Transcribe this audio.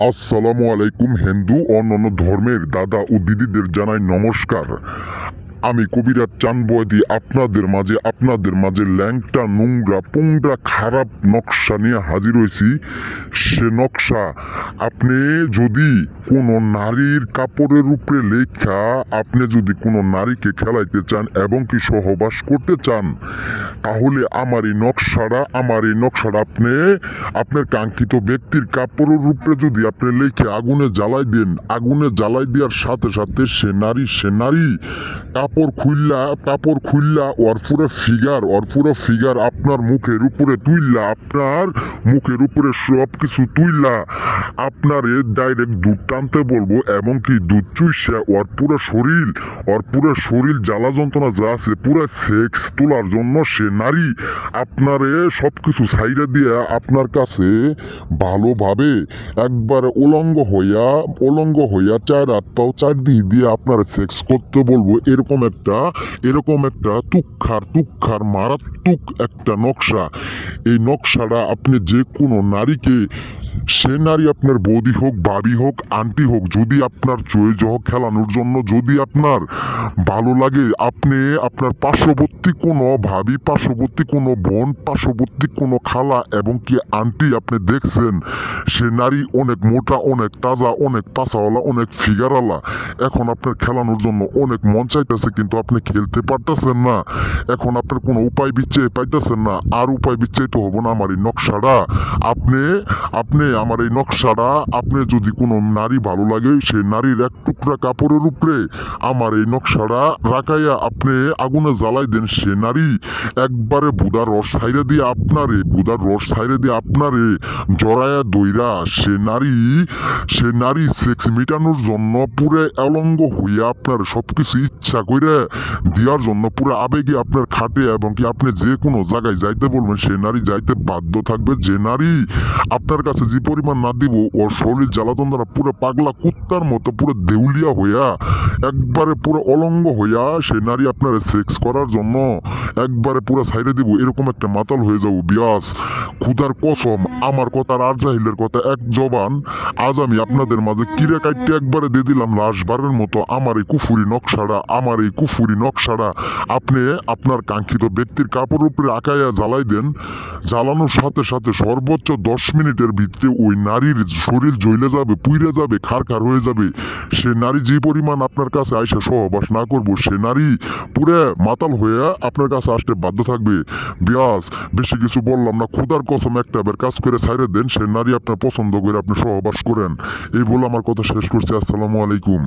আসসালামু আলাইকুম। হিন্দু ও অন্যান্য ধর্মের দাদা ও দিদিদের জানাই নমস্কার। আমি কবিরাজ চান বয়দি আপনাদের মাঝে ল্যাংটা নোংরা পুংরা খারাপ নকশা নিয়ে হাজির হয়েছি। সে নকশা আপনি যদি কোনো নারীর কাপড়ের উপরে লেখা আপনি যদি কোনো নারীকে খেলাইতে চান এবং কি সহবাস করতে চান, তাহলে আমার এই নকশাটা আপনি আপনার কাঙ্ক্ষিত ব্যক্তির কাপড়ের উপরে যদি আপনি লেখে আগুনে জ্বালাই দেওয়ার সাথে সাথে সে নারী কাপড় খুললা ওর পুরো ফিগার আপনার মুখের উপরে সব কিছু তুইলা আপনারে ডাইরেক্ট দুধ টানতে বলবো এবং কি দুধ চুইসা ওর পুরো শরীর জ্বালা যন্ত্রণা যা আছে পুরো সেক্স তোলার জন্য সে নারী আপনারে সবকিছু ছাইরা দিয়া আপনার কাছে ভালোভাবে একবারে উলঙ্গ হইয়া চার হাত পাও চারদিক দিয়ে আপনার সেক্স করতে বলবো। এরকম একটা তুক্ষার মারাত্মক একটা নকশা। এই নকশাটা আপনি যে কোনো নারীকে, সে নারী আপনার বৌদি হোক, ভাবি হোক, আন্টি হোক, যদি আপনার চয়েস হোক খেলানোর জন্য, যদি আপনার ভালো লাগে, আপনি আপনার পার্শ্ববর্তী কোনো ভাবি, পার্শ্ববর্তী কোনো বোন, পার্শ্ববর্তী কোনো খালা এবং কি আন্টি আপনি দেখছেন সে নারী অনেক মোটা, অনেক তাজা, অনেক পাছাওয়ালা, অনেক ফিগারওয়ালা, এখন আপনার খেলানোর জন্য অনেক মন চাইতেছে কিন্তু আপনি খেলতে পারতেছেন না, এখন আপনার কোনো উপায় বিচ্ছাই পাইতেছেন না। আর উপায় বিচ্ছাইতে হবো না, আমার এই নকশাটা আপনি আমার এই নকশাটা আপনি যদি কোনো নারী ভালো লাগে, সেই নারীর এক টুকরা কাপড়ের উপরে আমার এই নকশাটা রাখাইয়া আপনি আগুনে জ্বালাই দেন। সে নারী একবারে বুদার রস ছাইরে দিয়ে আপনারে জড়ায়া দইরা সে নারী সেক্স মেটানোর জন্য পুরো অলঙ্গ হইয়া আপনার সবকিছু ইচ্ছা করে দেওয়ার জন্য পুরো আবেগে আপনার খাটে এবং কি আপনি যে কোনো জায়গায় যাইতে বলবেন সে নারী যাইতে বাধ্য থাকবে। যে নারী আপনার কাছে যে পরিমাণ না দিব, ওর শরীর জ্বালাতন দ্বারা পুরো পাগলা কুত্তার মতো পুরো দেউলিয়া হইয়া একবারে পুরো অলঙ্গ হইয়া সে নারী আপনার সেক্স করার জন্য একবারে পুরো সাইডে দিব, এরকম একটা মাতাল হয়ে যাবো। বিয়াস খুদার কসম, আমার কথা আর জাহিলের কথা এক জবান, আজ আমি আপনাদের মাঝে কিরে কাটতে একবারে দিয়ে দিলাম লাশবারের মতো আমার এই কুফুরি নকশাটা আপনি আপনার কাঙ্ক্ষিত ব্যক্তির কাপড়ের উপরে আঁকাইয়া জ্বালাই দেন। জ্বালানোর সাথে সাথে সর্বোচ্চ 10 মিনিটের ভিতরে ওই নারীর শরীর জ্বলে যাবে, পুইরে যাবে, খারখার হয়ে যাবে। সে নারী যে পরিমাণ আপনার কাছে আইসা সহবাস না করবো, সে নারী পুরো মাতাল হয়ে আপনার কাছে আসতে বাধ্য থাকবে। বিয়াস বেশি কিছু বললাম না, খুদার কসম একটা বের কাজ করে ছাইরে দেন, সে নারী আপনার পছন্দ করে আপনি সহবাস করেন। এই বলে আমার কথা শেষ করছি। আসসালামু আলাইকুম।